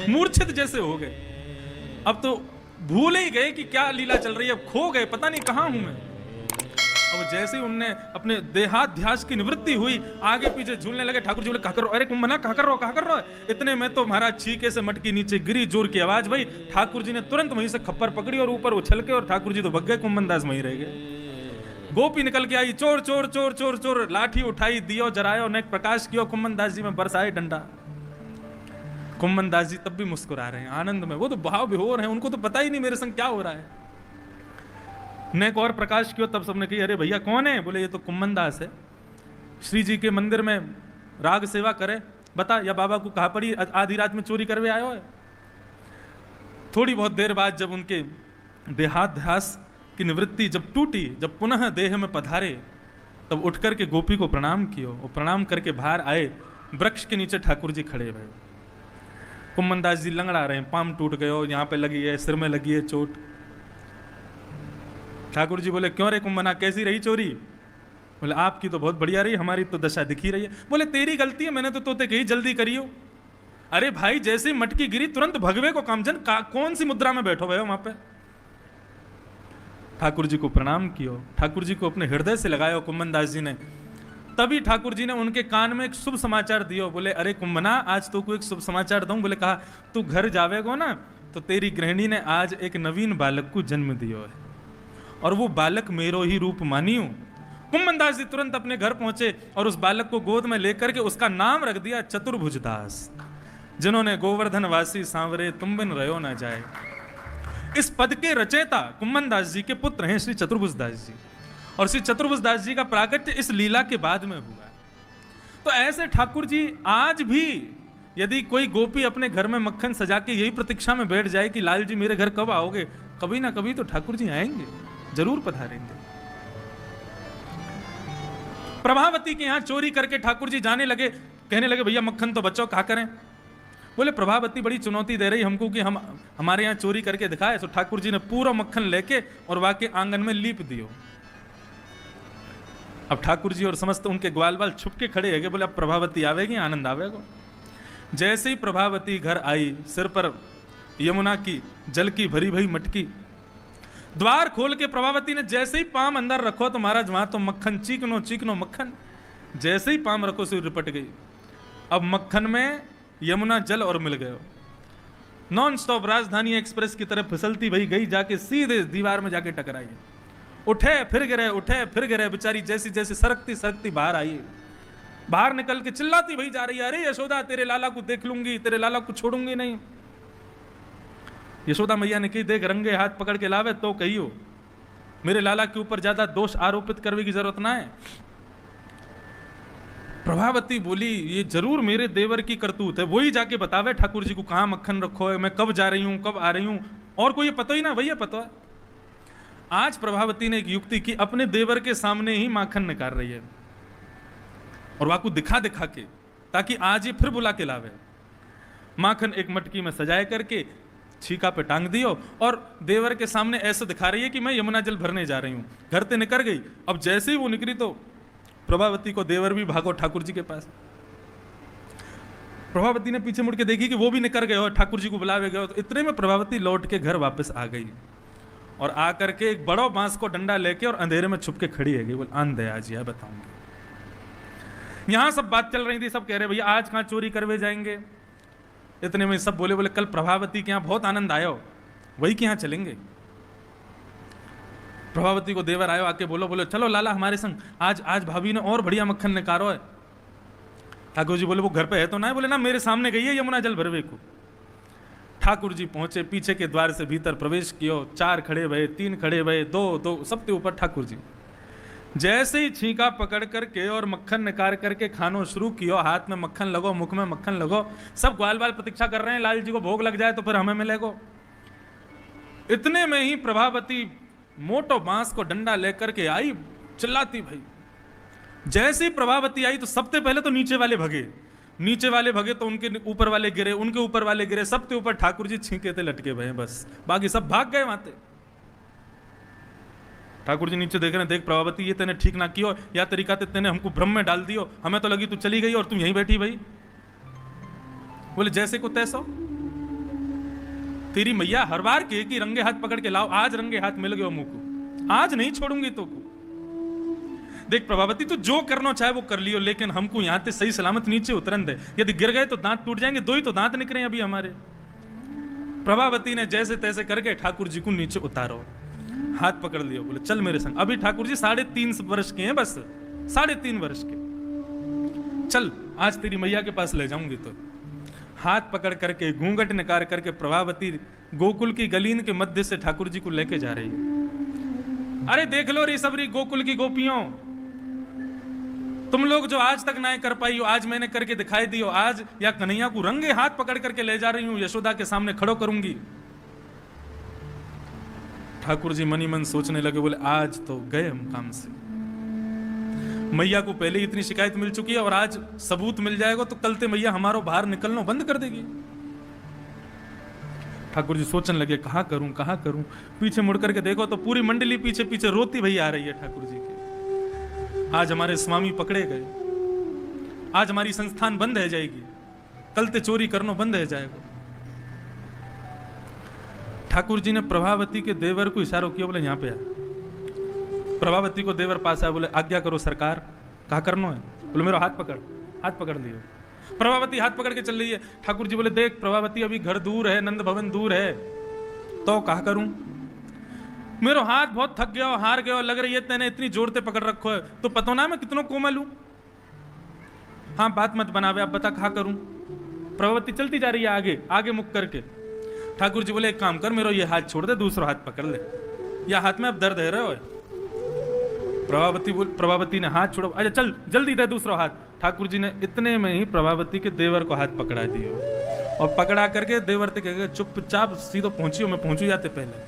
मूर्छित जैसे हो गए। अब तो भूल ही गए कि क्या लीला चल रही है, अब खो गए, पता नहीं कहां हूं मैं। अब जैसे ही उनने अपने देहाध्यास की निवृत्ति हुई, आगे पीछे झूलने लगे। ठाकुर जी बोले कहा करो, अरे कुंभना कहा कर रहो। इतने में तो महाराज छीके से मटकी नीचे गिरी, जोर की आवाज भाई। ठाकुर जी ने तुरंत वहीं से खप्पर पकड़ी और ऊपर उछल के, और ठाकुर जी तो भग गए, कुंभनदास वहीं रह गए। गोपी निकल के आई, चोर चोर चोर चोर चोर, लाठी उठाई, दियो जरायो, नेक प्रकाश कियो, कुंभनदास जी में बरसाए डंडा। कुंभनदास जी तब भी मुस्कुरा रहे हैं आनंद में, वो तो भाव विभोर हैं, उनको तो पता ही नहीं मेरे संग क्या हो रहा है। नेक और प्रकाश कियो, तब सबने कही अरे भैया कौन है? बोले ये तो कुंभनदास है, श्री जी के मंदिर में राग सेवा करे, बता या बाबा को कहा पड़ी आधी रात में चोरी करवे आयो है। थोड़ी बहुत देर बाद जब उनके देहाध्यास की निवृत्ति जब टूटी, जब पुनः देह में पधारे, तब उठ करके गोपी को प्रणाम कियो, और प्रणाम करके बाहर आए। वृक्ष के नीचे ठाकुर जी खड़े हुए। कुंभनदास जी लंगड़ा रहे हैं, पाम टूट गए हो, यहाँ पे लगी है, सिर में लगी है चोट। ठाकुर जी बोले क्यों रे कुंभना, कैसी रही चोरी? बोले आपकी तो बहुत बढ़िया रही, हमारी तो दशा दिखी रही है। बोले तेरी गलती है, मैंने तो तोते कही जल्दी करियो। अरे भाई जैसे ही मटकी गिरी तुरंत भगवे को कामजन, कौन सी मुद्रा में बैठो भैया वहां पे? ठाकुर जी को प्रणाम कियो, ठाकुर जी को अपने हृदय से लगायो कुंभनदास जी ने। तभी ठाकुर जी ने उनके कान में एक शुभ समाचार दियो। बोले अरे कुंभना, आज तो को एक शुभ समाचार दूं। बोले कहा तू घर जावेगो ना, तो तेरी गृहिणी ने आज एक नवीन बालक को जन्म दियो है, और वो बालक मेरो ही रूप मानियो। कुंभनदास जी तुरंत अपने घर पहुंचे और उस बालक को गोद में लेकर के उसका नाम रख दिया चतुर्भुजदास, जिन्होंने गोवर्धन वासी सांवरे तुम बिन रहो ना जाए। इस पद के रचयिता कुंभनदास जी के पुत्र हैं श्री चतुर्भुजदास जी, और श्री चतुर्भुजदास जी का प्राकट्य इस लीला के बाद में हुआ। तो ऐसे ठाकुर जी आज भी यदि कोई गोपी अपने घर में मक्खन सजा के यही प्रतीक्षा में बैठ जाए कि लाल जी मेरे घर कब आओगे, कभी ना कभी तो ठाकुर जी आएंगे, जरूर पधारेंगे। प्रभावती के यहां चोरी करके ठाकुर जी जाने लगे, कहने लगे भैया मक्खन तो बच्चों क्या करें? बोले प्रभावती बड़ी चुनौती दे रही हमको कि हम हमारे यहाँ चोरी करके दिखाए। तो ठाकुर जी ने पूरा मक्खन लेके और वाके आंगन में लीप दियो। अब ठाकुर जी और समस्त उनके ग्वाल बाल छुप के खड़े है, बोले अब प्रभावती आवेगी, आनंद आवेगा। जैसे ही प्रभावती घर आई, सिर पर यमुना की जल की भरी भरी मटकी, द्वार खोल के प्रभावती ने जैसे ही पाम अंदर रखो तो महाराज वहां तो मक्खन चीकनो चीकनो मक्खन, जैसे ही पाम रखो से रिपट गई। अब मक्खन में यमुना जल और मिल गए। नॉन स्टॉप राजधानी एक्सप्रेस की तरफ फिसलती वही गई, जाके सीधे दीवार में जाके टकराई। उठे फिर गिरे, उठे फिर गिरे, बेचारी जैसी जैसी सरकती सरकती बाहर आई, बाहर निकल के चिल्लाती वही जा रही है, अरे यशोदा तेरे लाला को देख लूंगी, तेरे लाला को छोड़ूंगी नहीं। यशोदा मैया ने कही देख रंगे हाथ पकड़ के लावे तो कहियो, मेरे लाला के ऊपर ज्यादा दोष आरोपित करने की जरूरत ना है। प्रभावती बोली ये जरूर मेरे देवर की करतूत है, वही जाके बतावे ठाकुर जी को कहाँ मक्खन रखो है, मैं कब जा रही हूं, कब आ रही हूं, और कोई पता ही ना, वही पता है। आज प्रभावती ने एक युक्ति की, अपने देवर के सामने ही माखन निकाल रही है और वाकू दिखा दिखा के, ताकि आज ये फिर बुला के लावे। माखन एक मटकी में सजाए करके छीका पे टांग दियो और देवर के सामने ऐसे दिखा रही है कि मैं यमुना जल भरने जा रही हूं। घर से निकल गई। अब जैसे ही वो निकली तो प्रभावती को देवर भी भागो ठाकुर जी के पास। प्रभावती ने पीछे मुड़ के देखी कि वो भी निकल गए और ठाकुर जी को बुलावे गए। तो इतने में प्रभावती लौट के घर वापस आ गई और आकर के एक बड़ो बांस को डंडा लेके और अंधेरे में छुप के खड़ी है। बोल आंधे आज यह बताऊंगी। यहां सब बात चल रही थी, सब कह रहे भैया आज कहां चोरी करवे जाएंगे। इतने में सब बोले कल प्रभावती के यहाँ बहुत आनंद आयो, वही के यहाँ चलेंगे। प्रभावती को देवर आयो, आके बोलो चलो लाला हमारे संग, आज भाभी ने और बढ़िया मक्खन निकारो है। ठाकुर जी बोले वो घर पे है तो ना? बोले ना मेरे सामने गई है यमुना जल भरवे को। ठाकुर जी पहुंचे, पीछे के द्वार से भीतर प्रवेश कियो। 4 खड़े भये, 3 खड़े भये, 2 सबके ऊपर ठाकुर जी। जैसे ही छींका पकड़ करके और मक्खन निकाल करके खानो शुरू कियो, हाथ में मक्खन लगो, मुख में मक्खन लगो, सब ग्वाल बाल प्रतीक्षा कर रहे हैं लाल जी को भोग लग जाए तो फिर हमें मिलेगो। इतने में ही प्रभावती मोटो बांस को डंडा लेकर के आई, चिल्लाती भाई। जैसे ही प्रभावती आई तो सबसे पहले तो नीचे वाले भगे तो उनके ऊपर वाले गिरे, उनके ऊपर वाले गिरे, सबके ऊपर ठाकुर जी छींके थे लटके भये, बस बाकी सब भाग गए वहां से। ठाकुर जी नीचे देख रहे हैं, देख प्रभावती ये तेने ठीक ना कियो, या तरीका तेने हमको भ्रम में डाल दियो, हमें तो लगी तू चली गई और तुम यहीं बैठी भाई। बोले जैसे को तैसो, तेरी मैया हर बार कहे कि रंगे हाथ पकड़ के लाओ, आज रंगे हाथ मिल गयो मुंह को, आज नहीं छोड़ूंगी तो को। देख प्रभावती, तू जो करना चाहे वो कर लियो, लेकिन हमको यहां से सही सलामत नीचे उतरन दे। यदि गिर गए तो दांत टूट जाएंगे, दो ही तो दांत निकले अभी हमारे। प्रभावती ने जैसे तैसे करके ठाकुर जी को नीचे उतारो, हाथ पकड़ लियो, बोले चल मेरे संग। अभी ठाकुर जी 3.5 वर्ष के हैं, बस 3.5 वर्ष के। चल आज तेरी मैया के पास ले जाऊंगी। तो हाथ पकड़ करके घूंघट निकाल करके प्रभावती गोकुल की गलीन के मध्य से ठाकुर जी को लेके जा रही है। अरे देख लो रे सबरी गोकुल की गोपियों, तुम लोग जो आज तक ना कर पाई हो, आज मैंने करके दिखाई दियो। आज या कन्हैया को रंगे हाथ पकड़ करके ले जा रही हूं, यशोदा के सामने खड़ो करूंगी। ठाकुर जी मनी मन सोचने लगे, बोले आज तो गए हम काम से। मैया को पहले इतनी शिकायत मिल चुकी है और आज सबूत मिल जाएगा तो कल ते मैया हमारो बाहर निकलना बंद कर देगी। ठाकुर जी सोचने लगे कहां करूं कहां करूं। पीछे मुड़ करके देखो तो पूरी मंडली पीछे पीछे रोती भई आ रही है ठाकुर जी के। आज हमारे स्वामी पकड़े गए, आज हमारी संस्थान बंद है जाएगी, कल ते चोरी करना बंद है जाएगा। ठाकुर जी ने प्रभावती के देवर को इशारा किया, बोले यहां पे आ। प्रभावती को देवर पास आया, बोले आज्ञा करो सरकार, कहा करना है? बोले मेरा हाथ पकड़। हाथ पकड़ लियो। प्रभावती हाथ पकड़ के चल रही है। ठाकुर जी बोले देख प्रभावती, अभी घर दूर है, नंद भवन दूर है, तो कहा करूं? मेरा हाथ बहुत थक गया, हार गया, लग रही है तेने इतनी जोर से पकड़ रखो है, तो पता ना मैं कितनों कोमल हूं। हाँ बात मत बनावे, आप बता कहा करूं? प्रभावती चलती जा रही है आगे आगे मुख करके। ठाकुर जी बोले एक काम कर, मेरा ये हाथ छोड़ दे, दूसरा हाथ पकड़ ले, या हाथ में अब दर्द है रहे हो। प्रभावती ने हाथ छोड़ो, अच्छा चल जल्दी दे दूसरा हाथ। ठाकुर जी ने इतने में ही प्रभावती के देवर को हाथ पकड़ा दिया और पकड़ा करके देवर से कह चुपचाप सीधो पहुंचियो, मैं पहुंचू जाते पहले।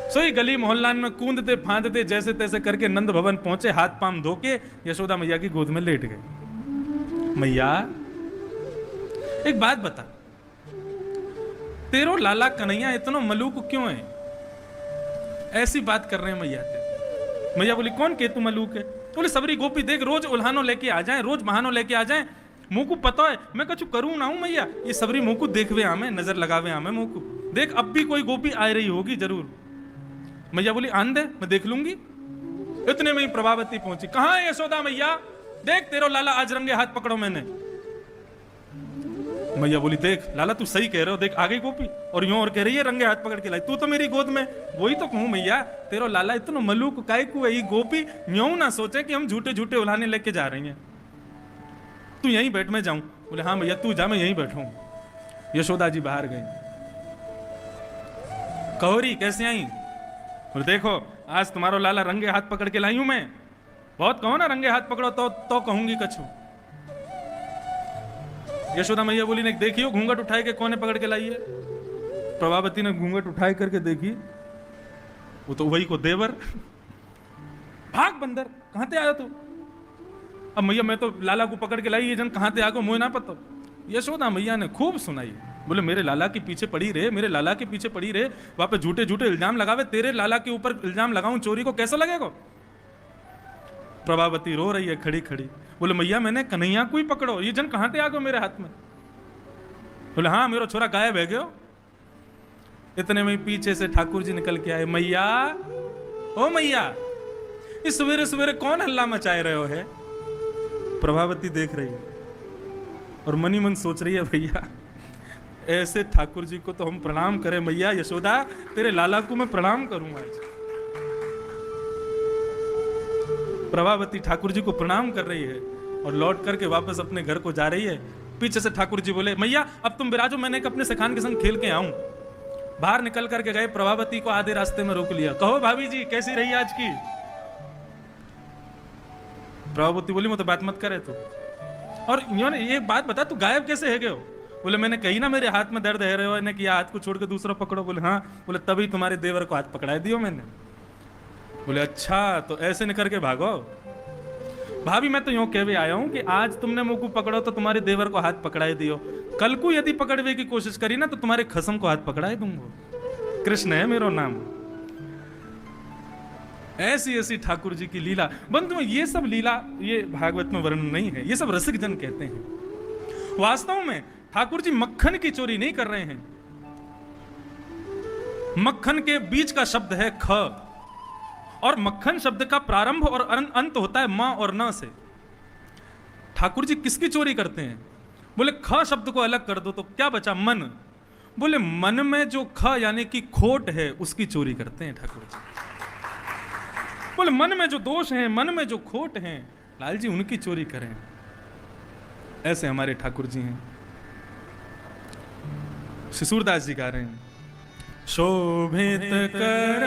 सोई गली मोहल्ला में कूदते फांदते जैसे तैसे करके नंद भवन पहुंचे, हाथ पांव धो के यशोदा मैया की गोद में लेट गए। मैया एक बात बता, तेरो लाला कन्हैया इतना मलूक क्यों है? ऐसी बात कर रहे हैं मैया ते। मैया बोली कौन के तू मलूक है? बोले सबरी गोपी देख रोज उल्हानो लेके आ जाए, रोज बहानो लेके आ जाए, मुंह को पता है मैं कछु करूं ना हूं मैया। ये सबरी मुंह को देखवे आमे, नजर लगावे आमे मुंह को, देख अब भी कोई गोपी आ रही होगी जरूर। मैया बोली आन दे, मैं देख लूंगी। इतने में ही प्रभावती पहुंची। कहां है यशोदा मैया? देख तेरो लाला आज रंगे हाथ पकड़ो मैंने। मैया बोली देख लाला तू सही कह रहे हो, देख आ गई गोपी और यूं और कह रही है रंगे हाथ पकड़ के लाई, तू तो मेरी गोद में। वही तो कहूं मैया, तेरो लाला इतना मलूक काय को है, गोपी यूं ना सोचे कि हम झूठे झूठे उल्हाने लेके जा रही हैं। तू यहीं बैठ, मैं जाऊं? बोले हाँ मैया तू जा, मैं यहीं बैठूं। यशोदा जी बाहर गई। कहोरी कैसे आई? बोले देखो आज तुम्हारो लाला रंगे हाथ पकड़ के लाई हूं मैं। बहुत कहो ना रंगे हाथ पकड़ो तो कहूंगी कछु। यशोदा मैया बोली ने देखियो घूंघट उठाए के कौन पकड़ के लाई है? प्रभावती ने घूंघट उठाए करके देखी, वो तो वही को देवर। भाग बंदर, कहां ते आया तू? अब मैया मैं तो लाला को पकड़ के लाई, ये जन कहां ते आगो मुझे ना पता। यशोदा मैया ने खूब सुनाई, बोले मेरे लाला के पीछे पड़ी रहे, मेरे लाला के पीछे पड़ी रहे, वहां पे झूठे झूठे इल्जाम लगावे, तेरे लाला के ऊपर इल्जाम लगाऊं चोरी को, कैसा लगेगा? प्रभावती रो रही है खड़ी खड़ी। बोले मैया मैंने कन्हैया को ही पकड़ो, ये जन कहां ते आ गयो मेरे हाथ में? बोले हाँ मेरा छोरा गायब है गयो। इतने में पीछे से ठाकुर जी निकल के आए। मैया ओ मैया, इस सवेरे सवेरे कौन हल्ला मचाए रहे हो है? प्रभावती देख रही है और मनी मन सोच रही है भैया ऐसे ठाकुर जी को तो हम प्रणाम करें। मैया यशोदा तेरे लाला को मैं प्रणाम करूंगा आज। प्रभावती ठाकुर जी को प्रणाम कर रही है और लौट करके वापस अपने घर को जा रही है। पीछे से ठाकुर जी बोले मैया अब तुम विराजो, मैंने अपने सखान के संग खेल के आऊं। बाहर निकल करके गए, प्रभावती को आधे रास्ते में रोक लिया। कहो भाभी जी कैसी रही आज की? प्रभावती बोली मुझे बात मत करे तू। और ये बात बता तू गायब कैसे है गयो? बोले मैंने कही ना मेरे हाथ में दर्द है रहे हो, ने कि हाथ को छोड़ के दूसरा पकड़ो। बोले हाँ। बोले तभी तुम्हारे देवर को हाथ पकड़ा दियो मैंने। बोले अच्छा तो ऐसे निकल के भागो। भाभी मैं तो यूं कहवे आया हूं कि आज तुमने मुंह को पकड़ो तो तुम्हारे देवर को हाथ पकड़ाए दियो, कल को यदि पकड़वे की कोशिश करी ना तो तुम्हारे खसम को हाथ पकड़ाए दूंगा। कृष्ण है मेरा नाम। ऐसी ऐसी ठाकुर जी की लीला। बंधु ये सब लीला ये भागवत में वर्णन नहीं है, ये सब रसिक जन कहते हैं। वास्तव में ठाकुर जी मक्खन की चोरी नहीं कर रहे हैं। मक्खन के बीच का शब्द है ख, और मक्खन शब्द का प्रारंभ और अंत होता है म और न से। ठाकुर जी किसकी चोरी करते हैं? बोले ख शब्द को अलग कर दो तो क्या बचा? मन। बोले मन में जो ख यानी कि खोट है उसकी चोरी करते हैं ठाकुर जी। बोले मन में जो दोष हैं, मन में जो खोट हैं, लाल जी उनकी चोरी करें। ऐसे हमारे ठाकुर जी हैं। श्री सूरदास जी गा रहे हैं, शोभित कर